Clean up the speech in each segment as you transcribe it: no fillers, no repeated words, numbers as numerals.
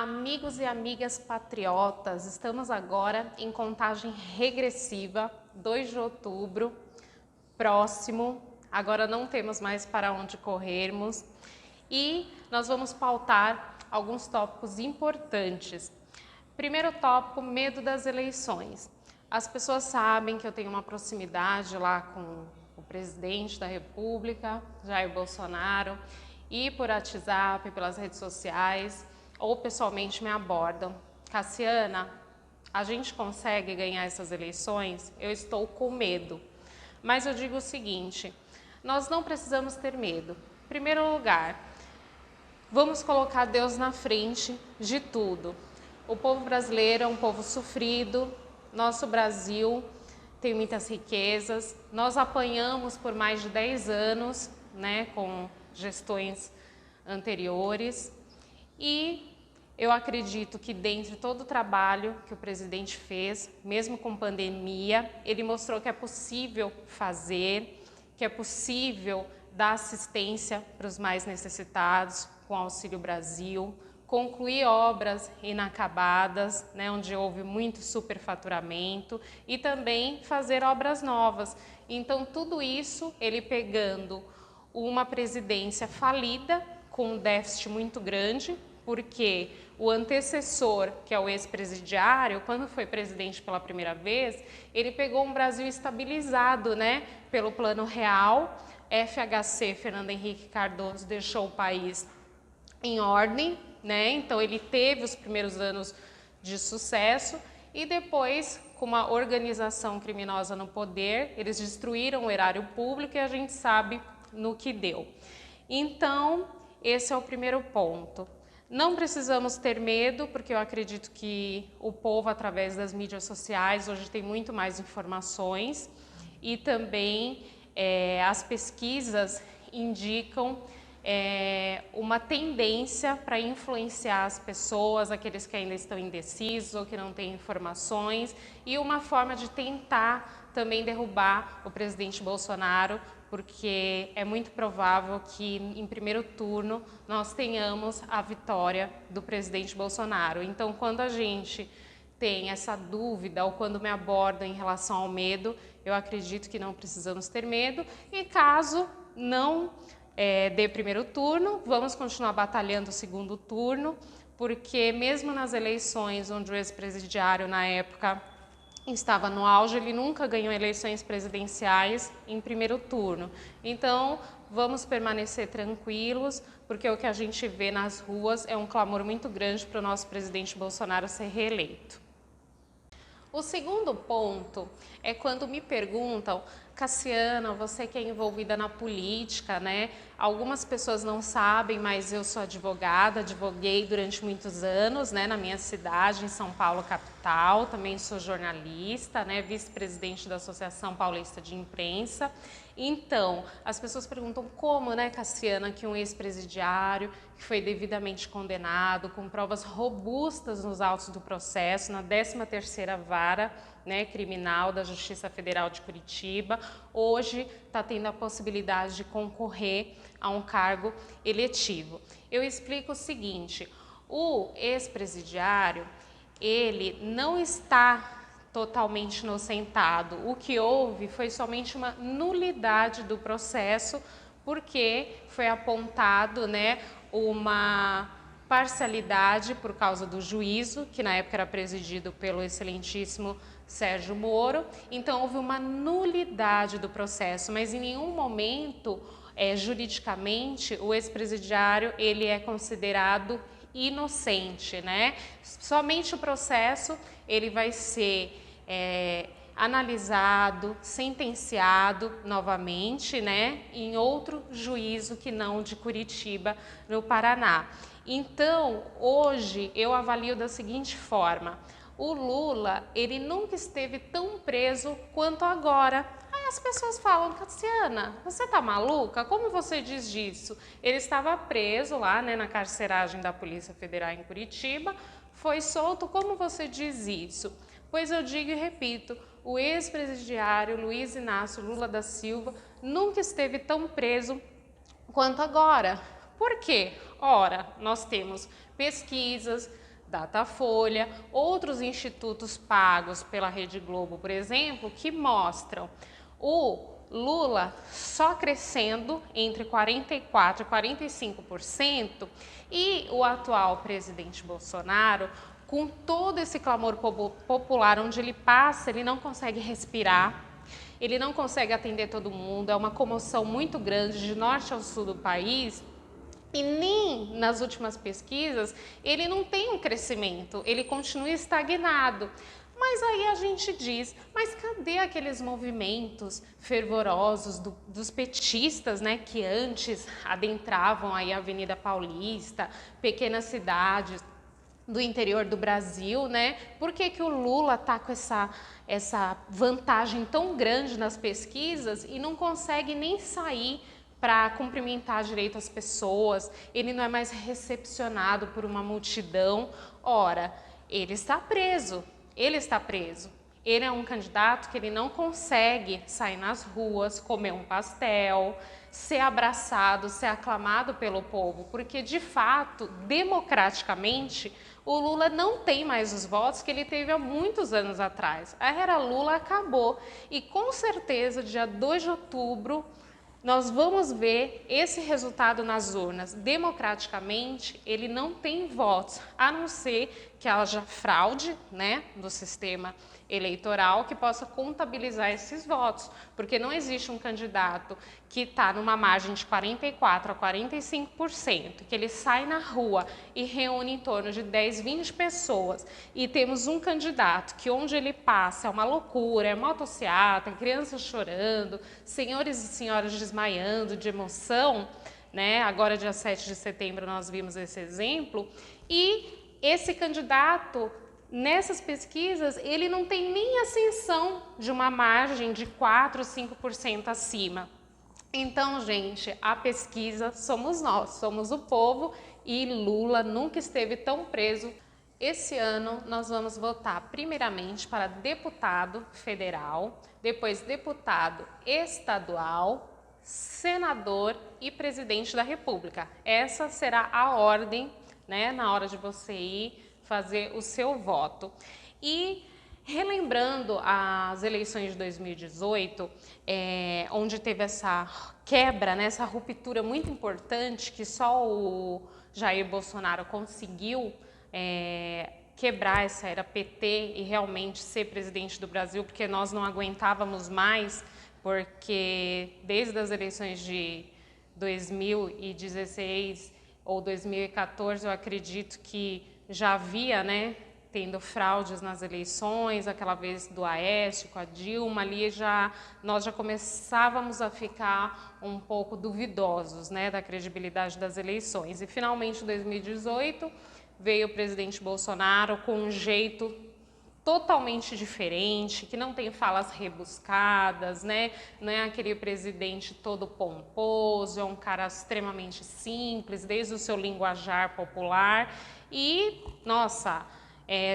Amigos e amigas patriotas, estamos agora em contagem regressiva, 2 de outubro, próximo. Agora não temos mais para onde corrermos e nós vamos pautar alguns tópicos importantes. Primeiro tópico, medo das eleições. As pessoas sabem que eu tenho uma proximidade lá com o presidente da República, Jair Bolsonaro, e por WhatsApp, pelas redes sociais, ou pessoalmente me abordam. Cassiana, a gente consegue ganhar essas eleições? Eu estou com medo. Mas eu digo o seguinte, nós não precisamos ter medo. Em primeiro lugar, vamos colocar Deus na frente de tudo. O povo brasileiro é um povo sofrido, nosso Brasil tem muitas riquezas, nós apanhamos por mais de 10 anos, né, com gestões anteriores, e eu acredito que dentro de todo o trabalho que o presidente fez, mesmo com pandemia, ele mostrou que é possível fazer, que é possível dar assistência para os mais necessitados com o Auxílio Brasil, concluir obras inacabadas, né, onde houve muito superfaturamento, e também fazer obras novas. Então, tudo isso ele pegando uma presidência falida, com um déficit muito grande, porque o antecessor, que é o ex-presidiário, quando foi presidente pela primeira vez, ele pegou um Brasil estabilizado, né, pelo Plano Real. FHC, Fernando Henrique Cardoso, deixou o país em ordem, né? Então ele teve os primeiros anos de sucesso e depois, com uma organização criminosa no poder, eles destruíram o erário público e a gente sabe no que deu. Então, esse é o primeiro ponto. Não precisamos ter medo, porque eu acredito que o povo, através das mídias sociais, hoje tem muito mais informações e também as pesquisas indicam uma tendência para influenciar as pessoas, aqueles que ainda estão indecisos ou que não têm informações, e uma forma de tentar também derrubar o presidente Bolsonaro, porque é muito provável que em primeiro turno nós tenhamos a vitória do presidente Bolsonaro. Então, quando a gente tem essa dúvida ou quando me abordam em relação ao medo, eu acredito que não precisamos ter medo, e caso não dê primeiro turno, vamos continuar batalhando o segundo turno, porque mesmo nas eleições onde o ex-presidiário na época estava no auge, ele nunca ganhou eleições presidenciais em primeiro turno. Então, vamos permanecer tranquilos, porque o que a gente vê nas ruas é um clamor muito grande para o nosso presidente Bolsonaro ser reeleito. O segundo ponto é quando me perguntam, Cassiana, você que é envolvida na política, né? Algumas pessoas não sabem, mas eu sou advogada, advoguei durante muitos anos, né, na minha cidade, em São Paulo, capital. Também sou jornalista, né, vice-presidente da Associação Paulista de Imprensa. Então, as pessoas perguntam como, né, Cassiana, que um ex-presidiário que foi devidamente condenado, com provas robustas nos autos do processo, na 13ª Vara, né, criminal da Justiça Federal de Curitiba, hoje está tendo a possibilidade de concorrer a um cargo eletivo. Eu explico o seguinte, o ex-presidiário, ele não está totalmente inocentado. O que houve foi somente uma nulidade do processo, porque foi apontado, né, uma parcialidade por causa do juízo, que na época era presidido pelo excelentíssimo Sérgio Moro. Então houve uma nulidade do processo, mas em nenhum momento, juridicamente, o ex-presidiário ele é considerado inocente, né? Somente o processo ele vai ser analisado, sentenciado novamente, né, em outro juízo que não de Curitiba, no Paraná. Então, hoje eu avalio da seguinte forma: o Lula, ele nunca esteve tão preso quanto agora. Aí as pessoas falam, Cassiana, você tá maluca? Como você diz disso? Ele estava preso lá, né, na carceragem da Polícia Federal em Curitiba, foi solto, como você diz isso? Pois eu digo e repito, o ex-presidiário Luiz Inácio Lula da Silva nunca esteve tão preso quanto agora. Por quê? Ora, nós temos pesquisas, Datafolha, outros institutos pagos pela Rede Globo, por exemplo, que mostram o Lula só crescendo entre 44% e 45% e o atual presidente Bolsonaro, com todo esse clamor popular onde ele passa, ele não consegue respirar, ele não consegue atender todo mundo, é uma comoção muito grande de norte ao sul do país. E nem nas últimas pesquisas ele não tem um crescimento, ele continua estagnado. Mas aí a gente diz, mas cadê aqueles movimentos fervorosos dos petistas, né, que antes adentravam aí a Avenida Paulista, pequenas cidades do interior do Brasil, né? Por que que o Lula está com essa vantagem tão grande nas pesquisas e não consegue nem sair para cumprimentar direito as pessoas? Ele não é mais recepcionado por uma multidão. Ora, ele está preso. Ele está preso. Ele é um candidato que ele não consegue sair nas ruas, comer um pastel, ser abraçado, ser aclamado pelo povo, porque de fato, democraticamente, o Lula não tem mais os votos que ele teve há muitos anos atrás. A era Lula acabou e com certeza, dia 2 de outubro, nós vamos ver esse resultado nas urnas. Democraticamente, ele não tem votos, a não ser que haja fraude, né, do sistema eleitoral que possa contabilizar esses votos, porque não existe um candidato que está numa margem de 44% a 45%, que ele sai na rua e reúne em torno de 10, 20 pessoas, e temos um candidato que onde ele passa é uma loucura, é motociata, é crianças chorando, senhores e senhoras desmaiando de emoção, né? Agora, dia 7 de setembro, nós vimos esse exemplo, e esse candidato, nessas pesquisas, ele não tem nem ascensão de uma margem de 4, 5% acima. Então, gente, a pesquisa somos nós, somos o povo, e Lula nunca esteve tão preso. Esse ano nós vamos votar primeiramente para deputado federal, depois deputado estadual, senador e presidente da República. Essa será a ordem, né, na hora de você ir fazer o seu voto. E relembrando as eleições de 2018, onde teve essa quebra, né, essa ruptura muito importante que só o Jair Bolsonaro conseguiu quebrar essa era PT e realmente ser presidente do Brasil, porque nós não aguentávamos mais, porque desde as eleições de 2016 ou 2014, eu acredito que já havia, né, tendo fraudes nas eleições, aquela vez do Aécio com a Dilma, ali nós já começávamos a ficar um pouco duvidosos, né, da credibilidade das eleições. E finalmente, em 2018, veio o presidente Bolsonaro com um jeito totalmente diferente, que não tem falas rebuscadas, né? Não é aquele presidente todo pomposo, é um cara extremamente simples, desde o seu linguajar popular e, nossa,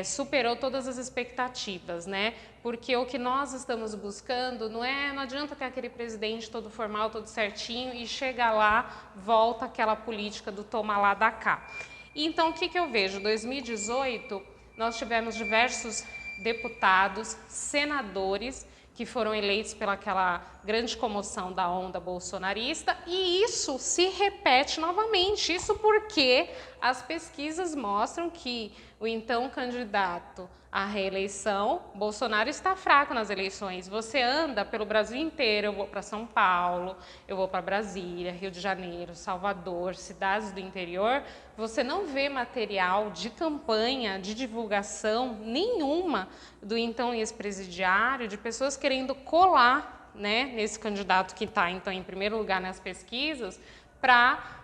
superou todas as expectativas, né? Porque o que nós estamos buscando não adianta ter aquele presidente todo formal, todo certinho e chega lá, volta aquela política do toma lá, dá cá. Então, o que eu vejo? Em 2018, nós tivemos diversos deputados, senadores que foram eleitos pelaquela grande comoção da onda bolsonarista, e isso se repete novamente. Isso porque as pesquisas mostram que o então candidato à reeleição, Bolsonaro, está fraco nas eleições. Você anda pelo Brasil inteiro, eu vou para São Paulo, eu vou para Brasília, Rio de Janeiro, Salvador, cidades do interior, você não vê material de campanha, de divulgação nenhuma do então ex-presidiário, de pessoas querendo colar, né, nesse candidato que está, então, em primeiro lugar nas pesquisas, para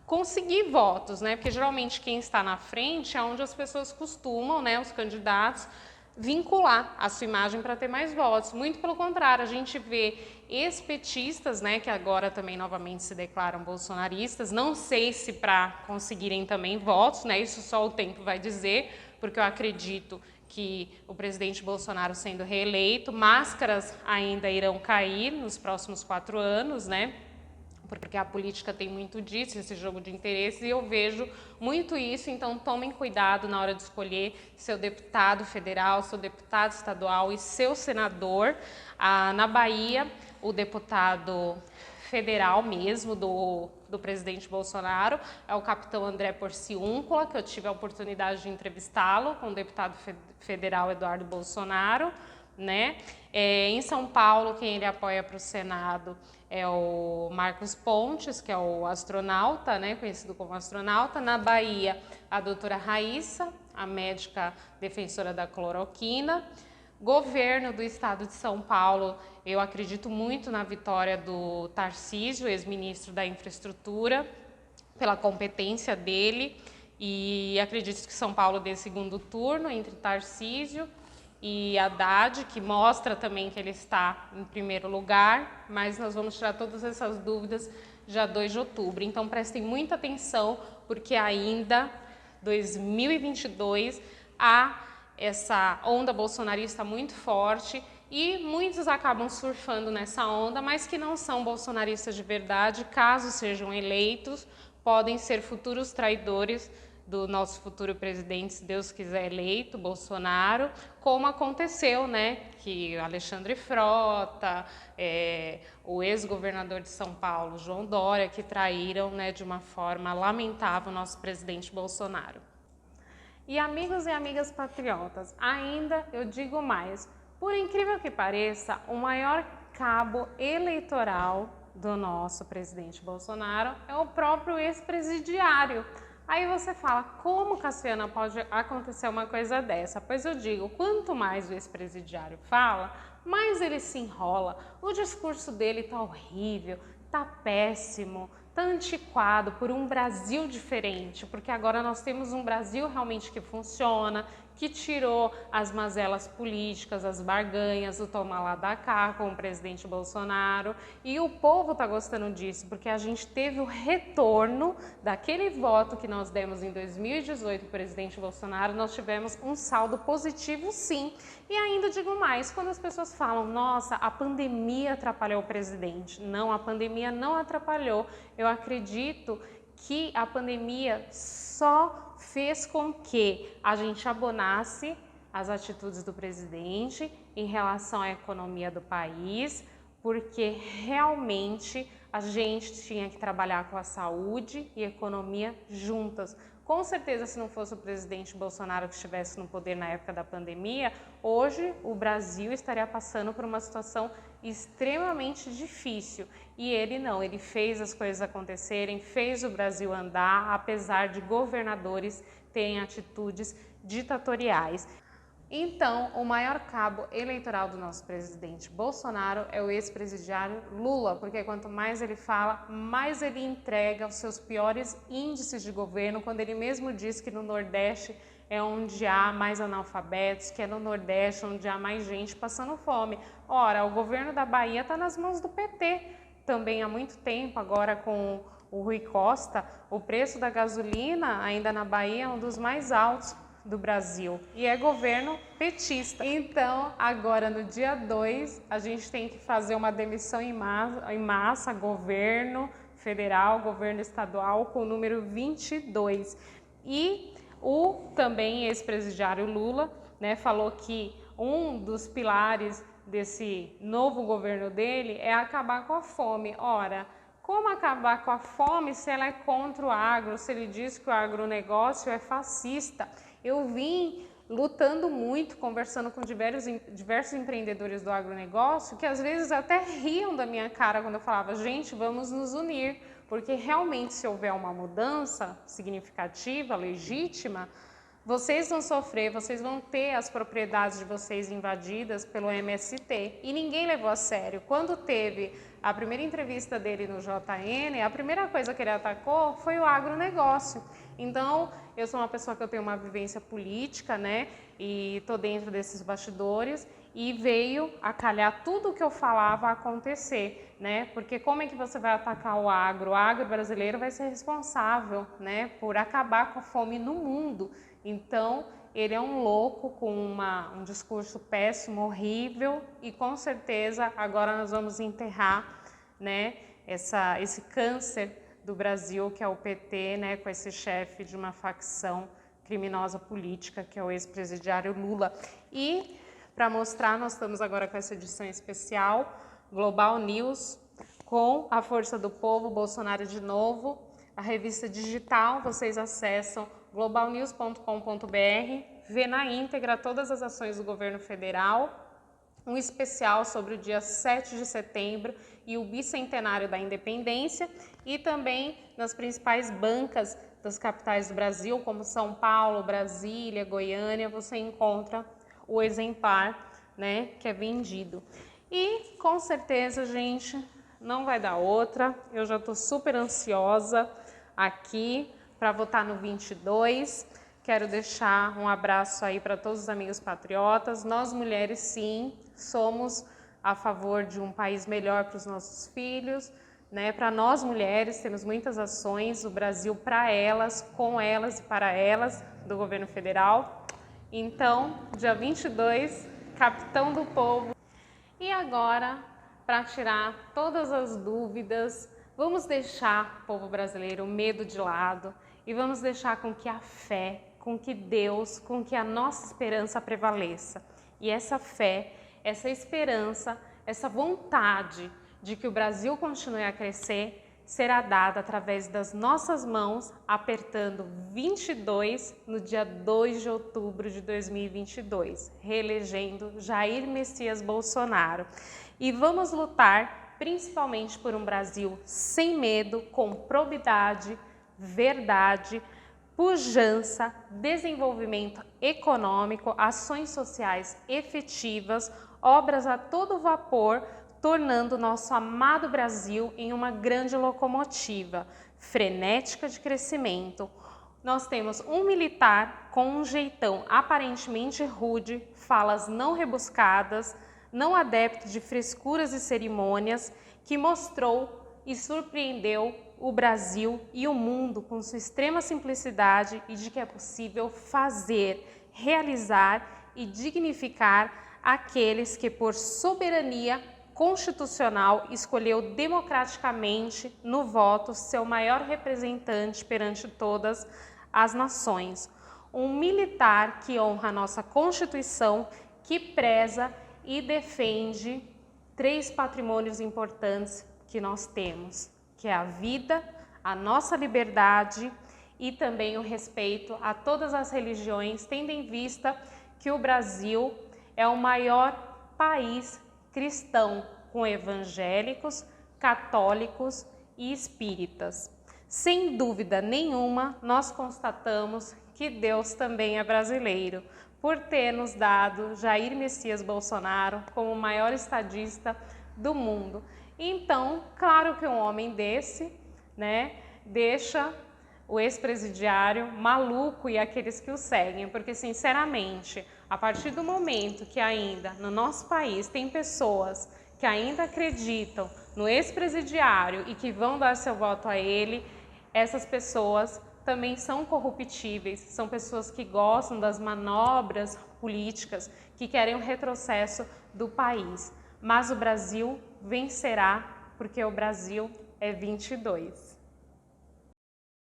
conseguir votos, né? Porque geralmente quem está na frente é onde as pessoas costumam, né, os candidatos, vincular a sua imagem para ter mais votos. Muito pelo contrário, a gente vê ex-petistas, né, que agora também novamente se declaram bolsonaristas, não sei se para conseguirem também votos, né, isso só o tempo vai dizer, porque eu acredito que o presidente Bolsonaro sendo reeleito, máscaras ainda irão cair nos próximos 4 anos, né? porque a política tem muito disso, esse jogo de interesses, e eu vejo muito isso, então tomem cuidado na hora de escolher seu deputado federal, seu deputado estadual e seu senador. Na Bahia, o deputado federal mesmo do presidente Bolsonaro é o capitão André Porciúncula, que eu tive a oportunidade de entrevistá-lo com o deputado federal Eduardo Bolsonaro, né? Em São Paulo, quem ele apoia para o Senado é o Marcos Pontes, que é o astronauta, né, conhecido como astronauta. Na Bahia, a doutora Raíssa, a médica defensora da cloroquina. Governo do estado de São Paulo, eu acredito muito na vitória do Tarcísio, ex-ministro da Infraestrutura, pela competência dele, e acredito que São Paulo dê segundo turno entre Tarcísio e Haddad, que mostra também que ele está em primeiro lugar, mas nós vamos tirar todas essas dúvidas já 2 de outubro. Então prestem muita atenção, porque ainda 2022 há essa onda bolsonarista muito forte e muitos acabam surfando nessa onda, mas que não são bolsonaristas de verdade, caso sejam eleitos, podem ser futuros traidores do nosso futuro presidente, se Deus quiser eleito, Bolsonaro, como aconteceu, né, que Alexandre Frota, o ex-governador de São Paulo, João Dória, que traíram, né, de uma forma lamentável o nosso presidente Bolsonaro. E amigos e amigas patriotas, ainda eu digo mais, por incrível que pareça, o maior cabo eleitoral do nosso presidente Bolsonaro é o próprio ex-presidiário. Aí você fala, como, Cassiana, pode acontecer uma coisa dessa? Pois eu digo, quanto mais o ex-presidiário fala, mais ele se enrola. O discurso dele tá horrível, tá péssimo, tá antiquado por um Brasil diferente, porque agora nós temos um Brasil realmente que funciona, que tirou as mazelas políticas, as barganhas, o toma lá da cá com o presidente Bolsonaro, e o povo está gostando disso, porque a gente teve o retorno daquele voto que nós demos em 2018 para o presidente Bolsonaro, nós tivemos um saldo positivo sim. E ainda digo mais, quando as pessoas falam, nossa, a pandemia atrapalhou o presidente. Não, a pandemia não atrapalhou. Eu acredito que a pandemia só fez com que a gente abonasse as atitudes do presidente em relação à economia do país, porque realmente a gente tinha que trabalhar com a saúde e a economia juntas. Com certeza, se não fosse o presidente Bolsonaro que estivesse no poder na época da pandemia, hoje o Brasil estaria passando por uma situação extremamente difícil. E ele não, ele fez as coisas acontecerem, fez o Brasil andar, apesar de governadores terem atitudes ditatoriais. Então, o maior cabo eleitoral do nosso presidente Bolsonaro é o ex-presidiário Lula, porque quanto mais ele fala, mais ele entrega os seus piores índices de governo, quando ele mesmo diz que no Nordeste é onde há mais analfabetos, que é no Nordeste onde há mais gente passando fome. Ora, o governo da Bahia está nas mãos do PT também há muito tempo, agora com o Rui Costa, o preço da gasolina ainda na Bahia é um dos mais altos do Brasil e é governo petista. Então, agora no dia 2, a gente tem que fazer uma demissão em massa, governo federal, governo estadual, com o número 22. E o também ex-presidiário Lula, né, falou que um dos pilares desse novo governo dele é acabar com a fome. Ora, como acabar com a fome se ela é contra o agro, se ele diz que o agronegócio é fascista? Eu vim lutando muito, conversando com diversos empreendedores do agronegócio, que às vezes até riam da minha cara quando eu falava, gente, vamos nos unir, porque realmente se houver uma mudança significativa, legítima, vocês vão sofrer, vocês vão ter as propriedades de vocês invadidas pelo MST. E ninguém levou a sério. Quando teve a primeira entrevista dele no JN, a primeira coisa que ele atacou foi o agronegócio. Então, eu sou uma pessoa que eu tenho uma vivência política, né? E tô dentro desses bastidores e veio a calhar tudo o que eu falava a acontecer, né? Porque como é que você vai atacar o agro? O agro brasileiro vai ser responsável, né, por acabar com a fome no mundo. Então, ele é um louco com um discurso péssimo, horrível, e com certeza agora nós vamos enterrar, né, esse câncer do Brasil, que é o PT, né, com esse chefe de uma facção criminosa política, que é o ex-presidiário Lula. E, para mostrar, nós estamos agora com essa edição especial, Global News, com a força do povo, Bolsonaro de novo, a revista digital, vocês acessam globalnews.com.br, vê na íntegra todas as ações do governo federal, um especial sobre o dia 7 de setembro e o bicentenário da independência, e também nas principais bancas das capitais do Brasil, como São Paulo, Brasília, Goiânia, você encontra o exemplar, né, que é vendido. E com certeza, gente, não vai dar outra, eu já estou super ansiosa aqui para votar no 22, quero deixar um abraço aí para todos os amigos patriotas. Nós mulheres, sim, somos a favor de um país melhor para os nossos filhos, né? Para nós mulheres, temos muitas ações, o Brasil para elas, com elas e para elas, do governo federal. Então, dia 22, Capitão do Povo. E agora, para tirar todas as dúvidas, vamos deixar, povo brasileiro, o medo de lado e vamos deixar com que a fé, com que Deus, com que a nossa esperança prevaleça. E essa fé, essa esperança, essa vontade de que o Brasil continue a crescer será dada através das nossas mãos, apertando 22 no dia 2 de outubro de 2022, reelegendo Jair Messias Bolsonaro. E vamos lutar principalmente por um Brasil sem medo, com probidade, verdade, pujança, desenvolvimento econômico, ações sociais efetivas, obras a todo vapor, tornando nosso amado Brasil em uma grande locomotiva, frenética de crescimento. Nós temos um militar com um jeitão aparentemente rude, falas não rebuscadas, não adepto de frescuras e cerimônias, que mostrou e surpreendeu o Brasil e o mundo com sua extrema simplicidade e de que é possível fazer, realizar e dignificar aqueles que por soberania constitucional escolheu democraticamente no voto seu maior representante perante todas as nações. Um militar que honra a nossa Constituição, que preza e defende 3 patrimônios importantes que nós temos, que é a vida, a nossa liberdade e também o respeito a todas as religiões, tendo em vista que o Brasil é o maior país cristão, com evangélicos, católicos e espíritas. Sem dúvida nenhuma, nós constatamos que Deus também é brasileiro, por ter nos dado Jair Messias Bolsonaro como o maior estadista do mundo. Então, claro que um homem desse, né, deixa o ex-presidiário maluco e aqueles que o seguem, porque, sinceramente, a partir do momento que ainda no nosso país tem pessoas que ainda acreditam no ex-presidiário e que vão dar seu voto a ele, essas pessoas também são corruptíveis, são pessoas que gostam das manobras políticas, que querem o retrocesso do país. Mas o Brasil vencerá, porque o Brasil é 22.